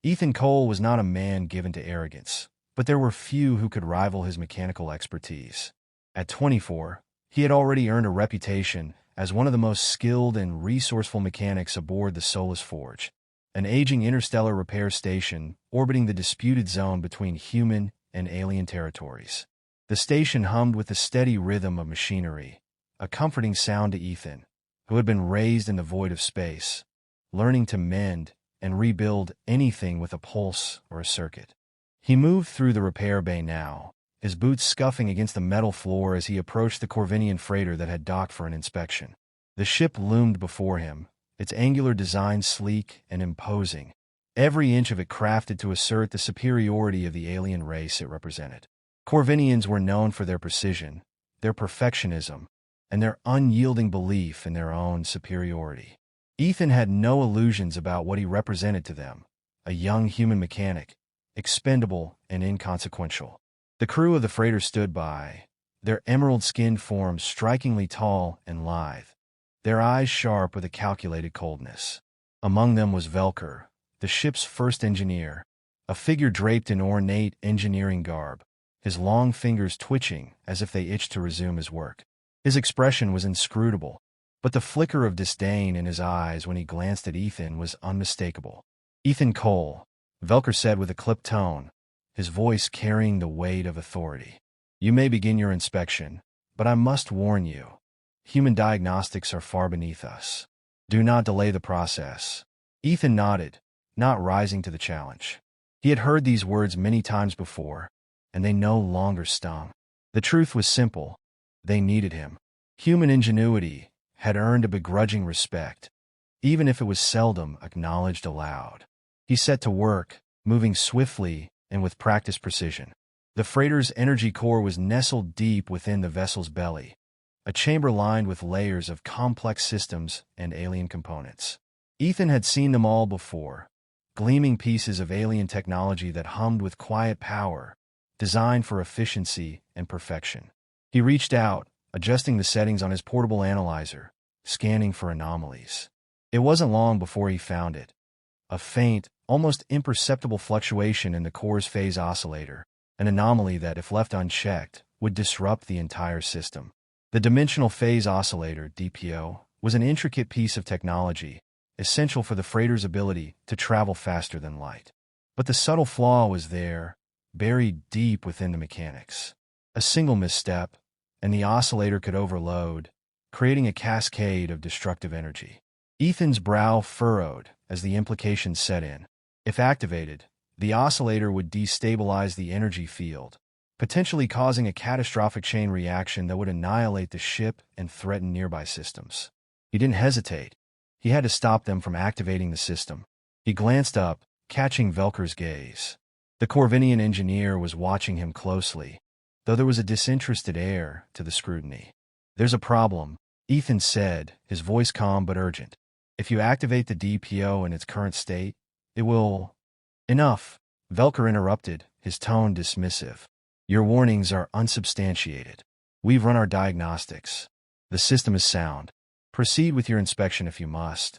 Ethan Cole was not a man given to arrogance, but there were few who could rival his mechanical expertise. At 24, he had already earned a reputation as one of the most skilled and resourceful mechanics aboard the Solus Forge, an aging interstellar repair station orbiting the disputed zone between human and alien territories. The station hummed with the steady rhythm of machinery, a comforting sound to Ethan, who had been raised in the void of space, learning to mend and rebuild anything with a pulse or a circuit. He moved through the repair bay now, his boots scuffing against the metal floor as he approached the Corvinian freighter that had docked for an inspection. The ship loomed before him, its angular design sleek and imposing, every inch of it crafted to assert the superiority of the alien race it represented. Corvinians were known for their precision, their perfectionism, and their unyielding belief in their own superiority. Ethan had no illusions about what he represented to them, a young human mechanic, expendable and inconsequential. The crew of the freighter stood by, their emerald-skinned forms strikingly tall and lithe, their eyes sharp with a calculated coldness. Among them was Velker, the ship's first engineer, a figure draped in ornate engineering garb, his long fingers twitching as if they itched to resume his work. His expression was inscrutable, but the flicker of disdain in his eyes when he glanced at Ethan was unmistakable. "Ethan Cole," Velker said with a clipped tone, his voice carrying the weight of authority. "You may begin your inspection, but I must warn you, human diagnostics are far beneath us. Do not delay the process." Ethan nodded, not rising to the challenge. He had heard these words many times before, and they no longer stung. The truth was simple. They needed him. Human ingenuity had earned a begrudging respect, even if it was seldom acknowledged aloud. He set to work, moving swiftly and with practiced precision. The freighter's energy core was nestled deep within the vessel's belly, a chamber lined with layers of complex systems and alien components. Ethan had seen them all before, gleaming pieces of alien technology that hummed with quiet power, designed for efficiency and perfection. He reached out, adjusting the settings on his portable analyzer, scanning for anomalies. It wasn't long before he found it. A faint, almost imperceptible fluctuation in the core's phase oscillator, an anomaly that, if left unchecked, would disrupt the entire system. The dimensional phase oscillator, DPO, was an intricate piece of technology, essential for the freighter's ability to travel faster than light. But the subtle flaw was there, buried deep within the mechanics. A single misstep, and the oscillator could overload, creating a cascade of destructive energy. Ethan's brow furrowed as the implications set in. If activated, the oscillator would destabilize the energy field, potentially causing a catastrophic chain reaction that would annihilate the ship and threaten nearby systems. He didn't hesitate. He had to stop them from activating the system. He glanced up, catching Velker's gaze. The Corvinian engineer was watching him closely, though there was a disinterested air to the scrutiny. "There's a problem," Ethan said, his voice calm but urgent. "If you activate the DPO in its current state, it will—" "Enough," Velker interrupted, his tone dismissive. "Your warnings are unsubstantiated. We've run our diagnostics. The system is sound. Proceed with your inspection if you must,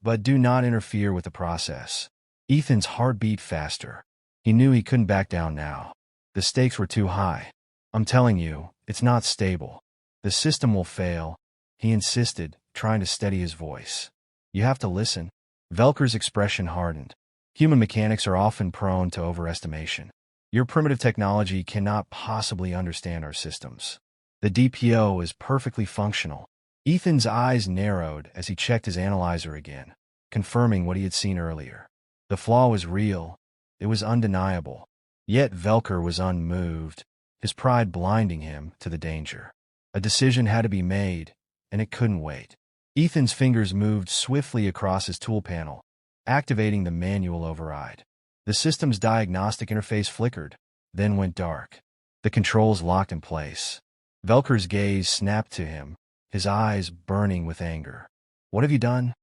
but do not interfere with the process." Ethan's heart beat faster. He knew he couldn't back down now. The stakes were too high. "I'm telling you, it's not stable. The system will fail," he insisted, trying to steady his voice. "You have to listen." Velker's expression hardened. "Human mechanics are often prone to overestimation. Your primitive technology cannot possibly understand our systems. The DPO is perfectly functional." Ethan's eyes narrowed as he checked his analyzer again, confirming what he had seen earlier. The flaw was real. It was undeniable. Yet Velker was unmoved, his pride blinding him to the danger. A decision had to be made, and it couldn't wait. Ethan's fingers moved swiftly across his tool panel, activating the manual override. The system's diagnostic interface flickered, then went dark. The controls locked in place. Velker's gaze snapped to him, his eyes burning with anger. "What have you done?"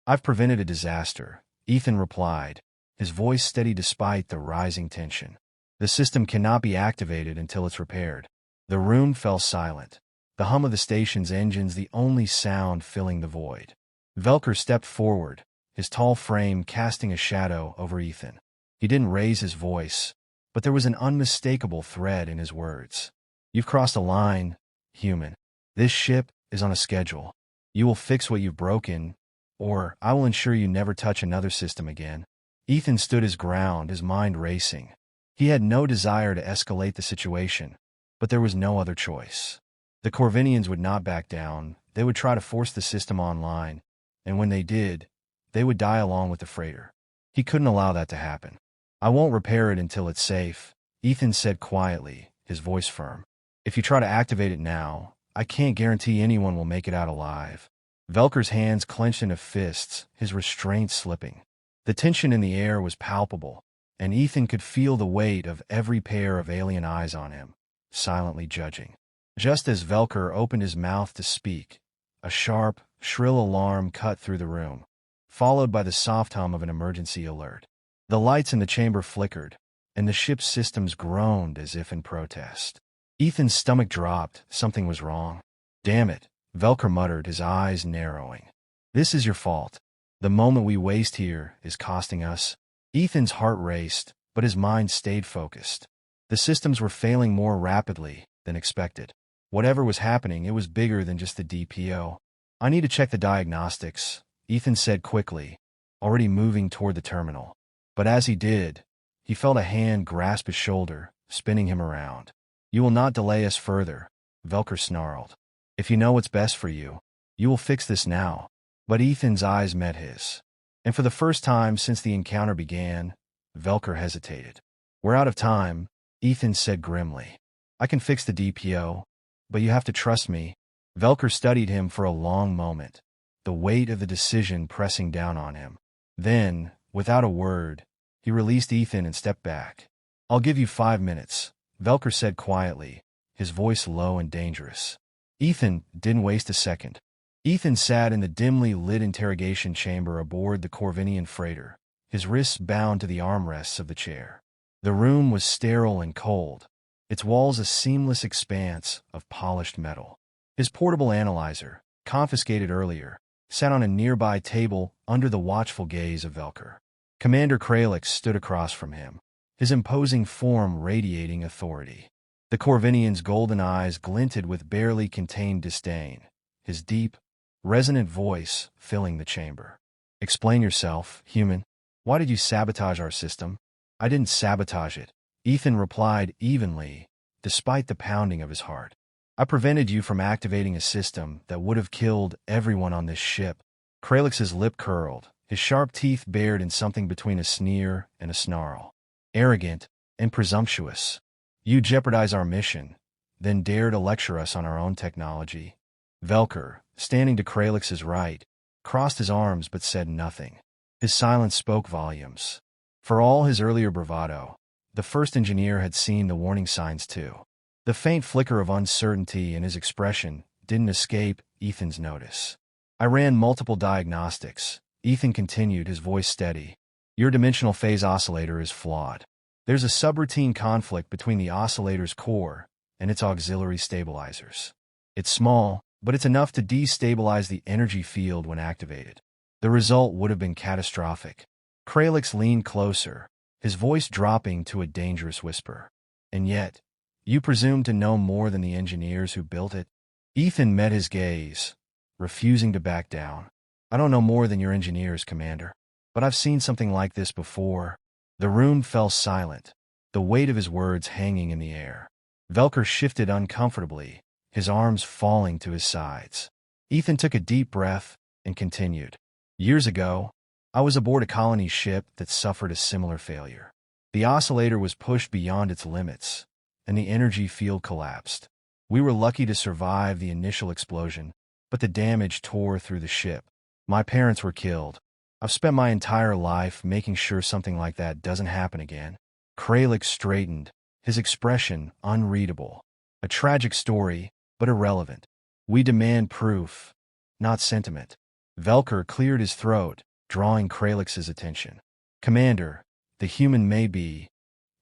"I've prevented a disaster," Ethan replied, his voice steady despite the rising tension. "The system cannot be activated until it's repaired." The room fell silent, the hum of the station's engines the only sound filling the void. Velker stepped forward, his tall frame casting a shadow over Ethan. He didn't raise his voice, but there was an unmistakable thread in his words. You've crossed a line, human. This ship is on a schedule. You will fix what you've broken, or I will ensure you never touch another system again. Ethan stood his ground, his mind racing. He had no desire to escalate the situation, but there was no other choice. The Corvinians would not back down. They would try to force the system online, and when they did, they would die along with the freighter. He couldn't allow that to happen. I won't repair it until it's safe, Ethan said quietly, his voice firm. If you try to activate it now, I can't guarantee anyone will make it out alive. Velker's hands clenched into fists, his restraint slipping. The tension in the air was palpable, and Ethan could feel the weight of every pair of alien eyes on him, silently judging. Just as Velker opened his mouth to speak, a sharp, shrill alarm cut through the room, followed by the soft hum of an emergency alert. The lights in the chamber flickered, and the ship's systems groaned as if in protest. Ethan's stomach dropped. Something was wrong. Damn it, Velker muttered, his eyes narrowing. This is your fault. The moment we waste here is costing us. Ethan's heart raced, but his mind stayed focused. The systems were failing more rapidly than expected. Whatever was happening, it was bigger than just the DPO. I need to check the diagnostics, Ethan said quickly, already moving toward the terminal. But as he did, he felt a hand grasp his shoulder, spinning him around. You will not delay us further, Velker snarled. If you know what's best for you, you will fix this now. But Ethan's eyes met his. And for the first time since the encounter began, Velker hesitated. We're out of time, Ethan said grimly. I can fix the DPO, but you have to trust me. Velker studied him for a long moment, the weight of the decision pressing down on him. Then, without a word, he released Ethan and stepped back. I'll give you 5 minutes, Velker said quietly, his voice low and dangerous. Ethan didn't waste a second. Ethan sat in the dimly lit interrogation chamber aboard the Corvinian freighter, his wrists bound to the armrests of the chair. The room was sterile and cold, its walls a seamless expanse of polished metal. His portable analyzer, confiscated earlier, sat on a nearby table under the watchful gaze of Velker. Commander Kralix stood across from him, his imposing form radiating authority. The Corvinian's golden eyes glinted with barely contained disdain, his deep, resonant voice filling the chamber. Explain yourself, human. Why did you sabotage our system? I didn't sabotage it, Ethan replied evenly, despite the pounding of his heart. I prevented you from activating a system that would have killed everyone on this ship. Kralix's lip curled, his sharp teeth bared in something between a sneer and a snarl. Arrogant and presumptuous. You jeopardize our mission, then dare to lecture us on our own technology. Velker, standing to Kralix's right, crossed his arms but said nothing. His silence spoke volumes. For all his earlier bravado, the first engineer had seen the warning signs too. The faint flicker of uncertainty in his expression didn't escape Ethan's notice. I ran multiple diagnostics, Ethan continued, his voice steady. Your dimensional phase oscillator is flawed. There's a subroutine conflict between the oscillator's core and its auxiliary stabilizers. It's small, but it's enough to destabilize the energy field when activated. The result would have been catastrophic. Kralix leaned closer, his voice dropping to a dangerous whisper. And yet, you presume to know more than the engineers who built it? Ethan met his gaze, refusing to back down. I don't know more than your engineers, Commander. But I've seen something like this before. The room fell silent, the weight of his words hanging in the air. Velker shifted uncomfortably, his arms falling to his sides. Ethan took a deep breath and continued. Years ago, I was aboard a colony ship that suffered a similar failure. The oscillator was pushed beyond its limits, and the energy field collapsed. We were lucky to survive the initial explosion, but the damage tore through the ship. My parents were killed. I've spent my entire life making sure something like that doesn't happen again. Kralix straightened, his expression unreadable. A tragic story, but irrelevant. We demand proof, not sentiment. Velker cleared his throat, drawing Kralix's attention. Commander, the human may be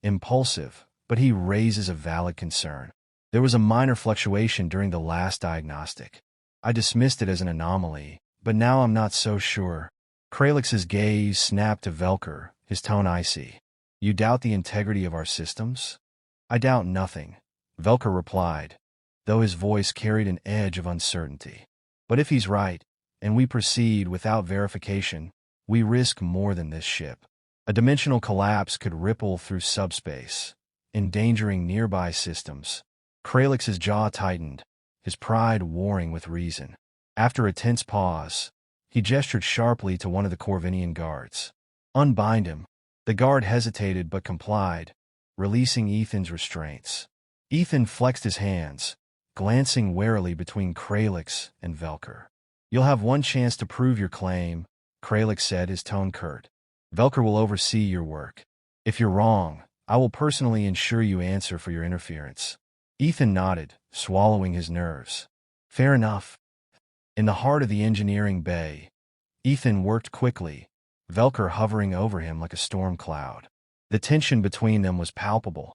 impulsive, but he raises a valid concern. There was a minor fluctuation during the last diagnostic. I dismissed it as an anomaly, but now I'm not so sure. Kralix's gaze snapped to Velker, his tone icy. You doubt the integrity of our systems? I doubt nothing, Velker replied, though his voice carried an edge of uncertainty. But if he's right, and we proceed without verification, we risk more than this ship. A dimensional collapse could ripple through subspace, endangering nearby systems. Kralix's jaw tightened, his pride warring with reason. After a tense pause, he gestured sharply to one of the Corvinian guards. Unbind him. The guard hesitated but complied, releasing Ethan's restraints. Ethan flexed his hands, glancing warily between Kralix and Velker. You'll have one chance to prove your claim, Kralix said, his tone curt. Velker will oversee your work. If you're wrong, I will personally ensure you answer for your interference. Ethan nodded, swallowing his nerves. Fair enough. In the heart of the engineering bay, Ethan worked quickly, Velker hovering over him like a storm cloud. The tension between them was palpable,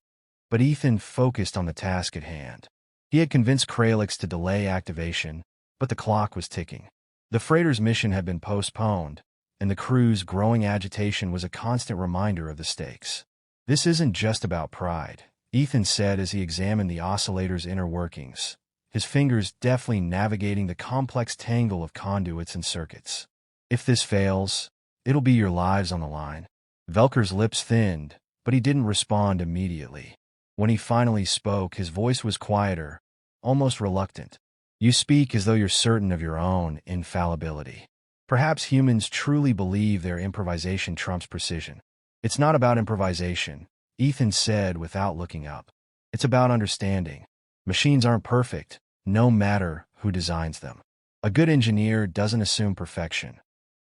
but Ethan focused on the task at hand. He had convinced Kralix to delay activation, but the clock was ticking. The freighter's mission had been postponed, and the crew's growing agitation was a constant reminder of the stakes. This isn't just about pride, Ethan said as he examined the oscillator's inner workings, his fingers deftly navigating the complex tangle of conduits and circuits. If this fails, it'll be your lives on the line. Velker's lips thinned, but he didn't respond immediately. When he finally spoke, his voice was quieter, almost reluctant. You speak as though you're certain of your own infallibility. Perhaps humans truly believe their improvisation trumps precision. It's not about improvisation, Ethan said without looking up. It's about understanding. Machines aren't perfect, no matter who designs them. A good engineer doesn't assume perfection.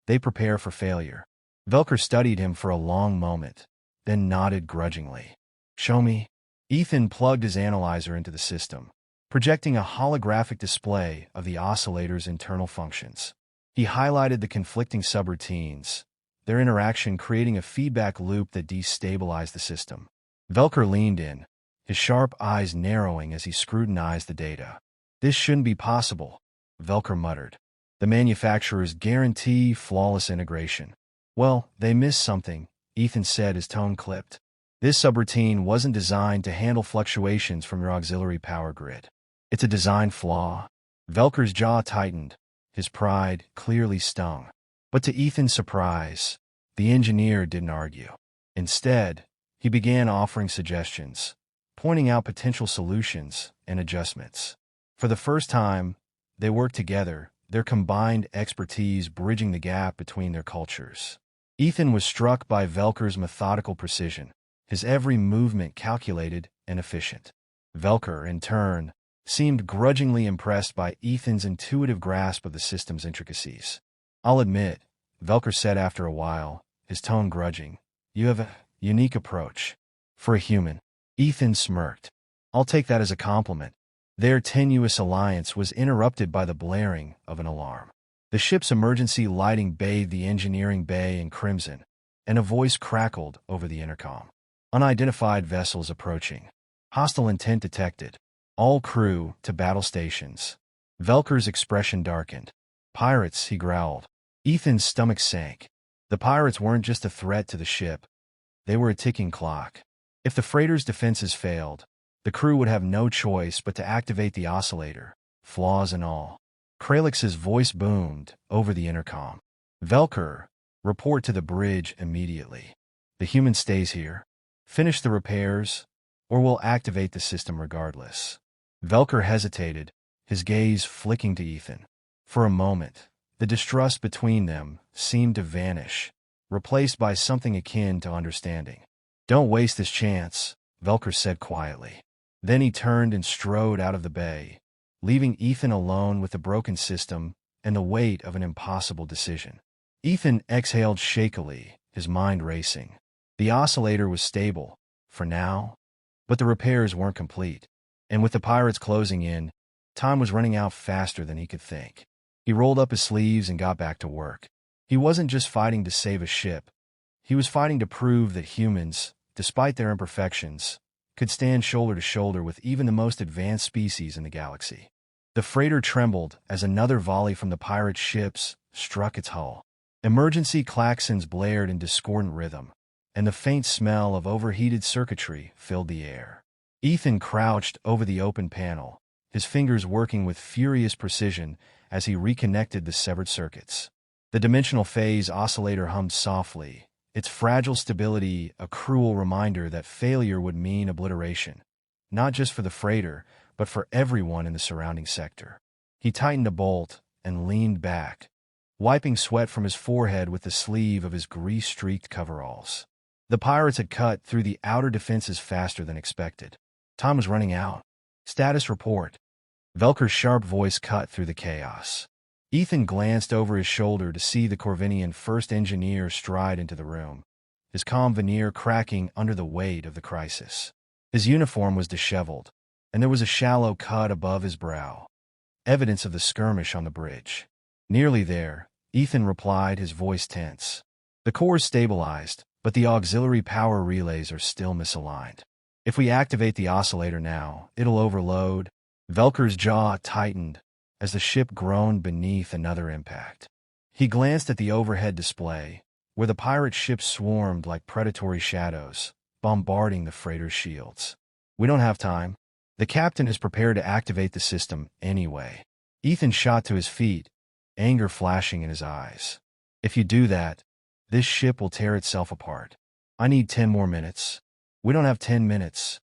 They prepare for failure. Velker studied him for a long moment, then nodded grudgingly. Show me. Ethan plugged his analyzer into the system, projecting a holographic display of the oscillator's internal functions. He highlighted the conflicting subroutines, their interaction creating a feedback loop that destabilized the system. Velker leaned in, his sharp eyes narrowing as he scrutinized the data. This shouldn't be possible, Velker muttered. The manufacturers guarantee flawless integration. Well, they missed something, Ethan said, his tone clipped. This subroutine wasn't designed to handle fluctuations from your auxiliary power grid. It's a design flaw. Velker's jaw tightened, his pride clearly stung. But to Ethan's surprise, the engineer didn't argue. Instead, he began offering suggestions, pointing out potential solutions and adjustments. For the first time, they worked together, their combined expertise bridging the gap between their cultures. Ethan was struck by Velker's methodical precision, his every movement calculated and efficient. Velker, in turn, seemed grudgingly impressed by Ethan's intuitive grasp of the system's intricacies. I'll admit, Velker said after a while, his tone grudging, you have a unique approach. For a human. Ethan smirked. I'll take that as a compliment. Their tenuous alliance was interrupted by the blaring of an alarm. The ship's emergency lighting bathed the engineering bay in crimson, and a voice crackled over the intercom. Unidentified vessels approaching. Hostile intent detected. All crew to battle stations. Velker's expression darkened. Pirates, he growled. Ethan's stomach sank. The pirates weren't just a threat to the ship. They were a ticking clock. If the freighter's defenses failed, the crew would have no choice but to activate the oscillator, flaws and all. Kralix's voice boomed over the intercom. Velker, report to the bridge immediately. The human stays here. Finish the repairs, or we'll activate the system regardless. Velker hesitated, his gaze flicking to Ethan. For a moment, the distrust between them seemed to vanish, replaced by something akin to understanding. Don't waste this chance, Velker said quietly. Then he turned and strode out of the bay, leaving Ethan alone with the broken system and the weight of an impossible decision. Ethan exhaled shakily, his mind racing. The oscillator was stable, for now, but the repairs weren't complete. And with the pirates closing in, time was running out faster than he could think. He rolled up his sleeves and got back to work. He wasn't just fighting to save a ship. He was fighting to prove that humans, despite their imperfections, could stand shoulder to shoulder with even the most advanced species in the galaxy. The freighter trembled as another volley from the pirate ships struck its hull. Emergency klaxons blared in discordant rhythm, and the faint smell of overheated circuitry filled the air. Ethan crouched over the open panel, his fingers working with furious precision as he reconnected the severed circuits. The dimensional phase oscillator hummed softly, its fragile stability a cruel reminder that failure would mean obliteration, not just for the freighter, but for everyone in the surrounding sector. He tightened a bolt and leaned back, wiping sweat from his forehead with the sleeve of his grease-streaked coveralls. The pirates had cut through the outer defenses faster than expected. Time was running out. Status report. Velker's sharp voice cut through the chaos. Ethan glanced over his shoulder to see the Corvinian first engineer stride into the room, his calm veneer cracking under the weight of the crisis. His uniform was disheveled, and there was a shallow cut above his brow, evidence of the skirmish on the bridge. Nearly there, Ethan replied, his voice tense. The core's stabilized, but the auxiliary power relays are still misaligned. If we activate the oscillator now, it'll overload. Velker's jaw tightened as the ship groaned beneath another impact. He glanced at the overhead display, where the pirate ships swarmed like predatory shadows, bombarding the freighter's shields. We don't have time. The captain is prepared to activate the system anyway. Ethan shot to his feet, anger flashing in his eyes. If you do that, this ship will tear itself apart. I need 10 more minutes. We don't have 10 minutes.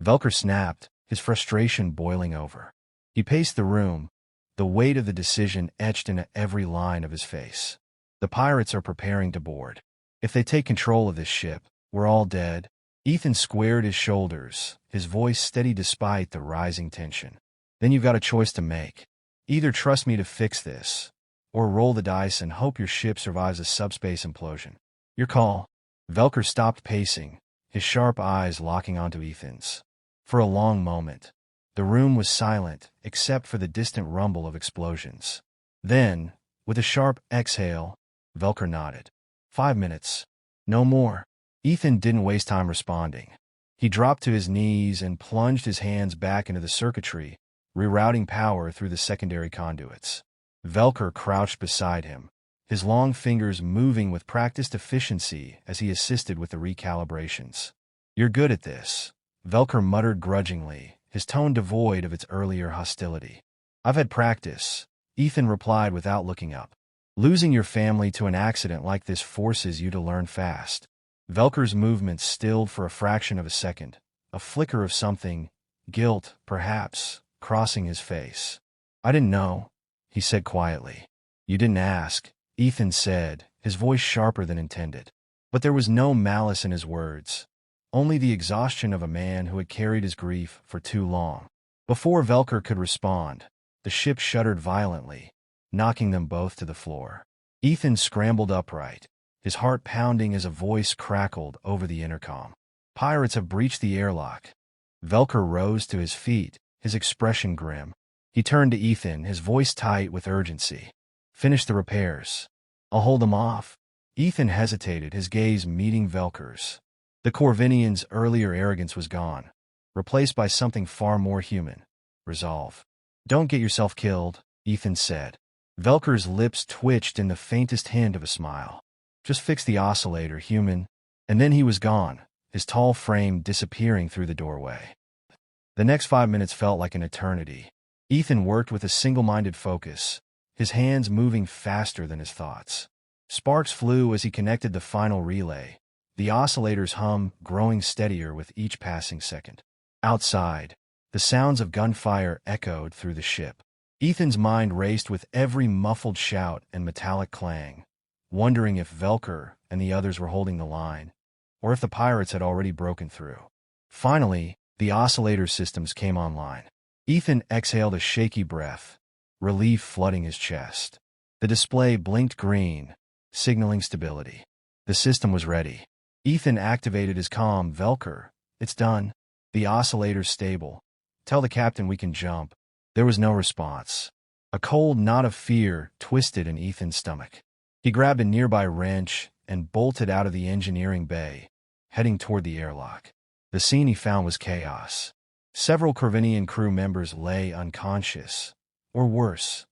Velker snapped, his frustration boiling over. He paced the room, the weight of the decision etched into every line of his face. The pirates are preparing to board. If they take control of this ship, we're all dead. Ethan squared his shoulders, his voice steady despite the rising tension. Then you've got a choice to make. Either trust me to fix this, or roll the dice and hope your ship survives a subspace implosion. Your call. Velker stopped pacing, his sharp eyes locking onto Ethan's. For a long moment, the room was silent except for the distant rumble of explosions. Then, with a sharp exhale, Velker nodded. 5 minutes. No more. Ethan didn't waste time responding. He dropped to his knees and plunged his hands back into the circuitry, rerouting power through the secondary conduits. Velker crouched beside him, his long fingers moving with practiced efficiency as he assisted with the recalibrations. You're good at this, Velker muttered grudgingly, his tone devoid of its earlier hostility. I've had practice, Ethan replied without looking up. Losing your family to an accident like this forces you to learn fast. Velker's movements stilled for a fraction of a second, a flicker of something, guilt, perhaps, crossing his face. I didn't know, he said quietly. You didn't ask, Ethan said, his voice sharper than intended. But there was no malice in his words, only the exhaustion of a man who had carried his grief for too long. Before Velker could respond, the ship shuddered violently, knocking them both to the floor. Ethan scrambled upright, his heart pounding as a voice crackled over the intercom. Pirates have breached the airlock. Velker rose to his feet, his expression grim. He turned to Ethan, his voice tight with urgency. Finish the repairs. I'll hold them off. Ethan hesitated, his gaze meeting Velker's. The Corvinian's earlier arrogance was gone, replaced by something far more human. Resolve. Don't get yourself killed, Ethan said. Velker's lips twitched in the faintest hint of a smile. Just fix the oscillator, human. And then he was gone, his tall frame disappearing through the doorway. The next 5 minutes felt like an eternity. Ethan worked with a single-minded focus, his hands moving faster than his thoughts. Sparks flew as he connected the final relay, the oscillator's hum growing steadier with each passing second. Outside, the sounds of gunfire echoed through the ship. Ethan's mind raced with every muffled shout and metallic clang, wondering if Velker and the others were holding the line, or if the pirates had already broken through. Finally, the oscillator systems came online. Ethan exhaled a shaky breath, relief flooding his chest. The display blinked green, signaling stability. The system was ready. Ethan activated his comm. Velker, it's done. The oscillator's stable. Tell the captain we can jump. There was no response. A cold knot of fear twisted in Ethan's stomach. He grabbed a nearby wrench and bolted out of the engineering bay, heading toward the airlock. The scene he found was chaos. Several Corvinian crew members lay unconscious, or worse,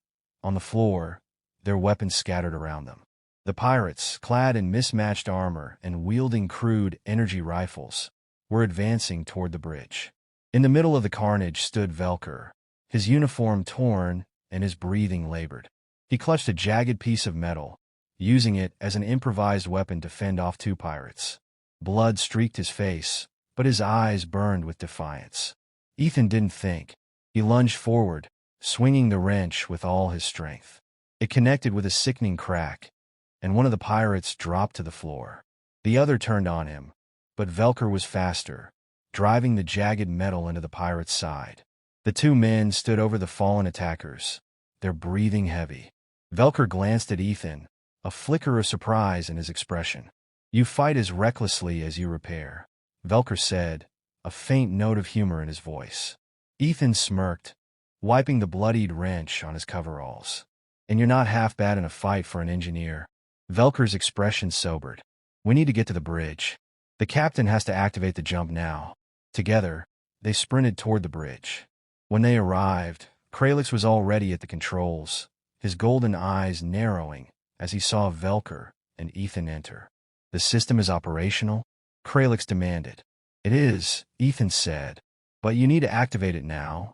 on the floor, their weapons scattered around them. The pirates, clad in mismatched armor and wielding crude energy rifles, were advancing toward the bridge. In the middle of the carnage stood Velker, his uniform torn and his breathing labored. He clutched a jagged piece of metal, using it as an improvised weapon to fend off two pirates. Blood streaked his face, but his eyes burned with defiance. Ethan didn't think. He lunged forward, swinging the wrench with all his strength. It connected with a sickening crack, and one of the pirates dropped to the floor. The other turned on him, but Velker was faster, driving the jagged metal into the pirate's side. The two men stood over the fallen attackers, their breathing heavy. Velker glanced at Ethan, a flicker of surprise in his expression. "You fight as recklessly as you repair," Velker said, a faint note of humor in his voice. Ethan smirked, wiping the bloodied wrench on his coveralls. "And you're not half bad in a fight for an engineer." Velker's expression sobered. "We need to get to the bridge. The captain has to activate the jump now." Together, they sprinted toward the bridge. When they arrived, Kralix was already at the controls, his golden eyes narrowing as he saw Velker and Ethan enter. "The system is operational?" Kralix demanded. "It is," Ethan said, "but you need to activate it now,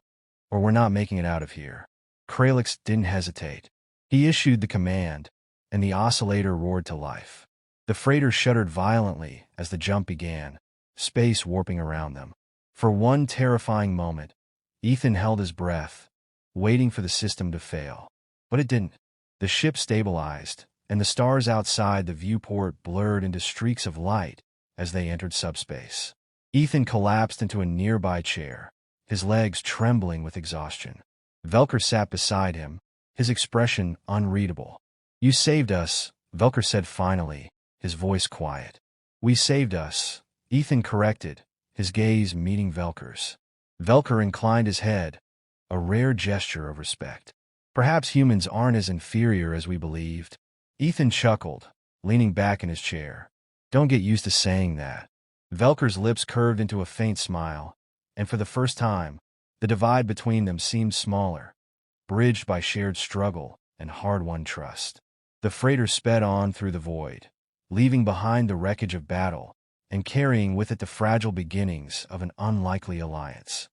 or we're not making it out of here." Kralix didn't hesitate. He issued the command, and the oscillator roared to life. The freighter shuddered violently as the jump began, space warping around them. For one terrifying moment, Ethan held his breath, waiting for the system to fail. But it didn't. The ship stabilized, and the stars outside the viewport blurred into streaks of light as they entered subspace. Ethan collapsed into a nearby chair, his legs trembling with exhaustion. Velker sat beside him, his expression unreadable. "You saved us," Velker said finally, his voice quiet. "We saved us," Ethan corrected, his gaze meeting Velker's. Velker inclined his head, a rare gesture of respect. "Perhaps humans aren't as inferior as we believed." Ethan chuckled, leaning back in his chair. "Don't get used to saying that." Velker's lips curved into a faint smile, and for the first time, the divide between them seemed smaller, bridged by shared struggle and hard-won trust. The freighter sped on through the void, leaving behind the wreckage of battle and carrying with it the fragile beginnings of an unlikely alliance.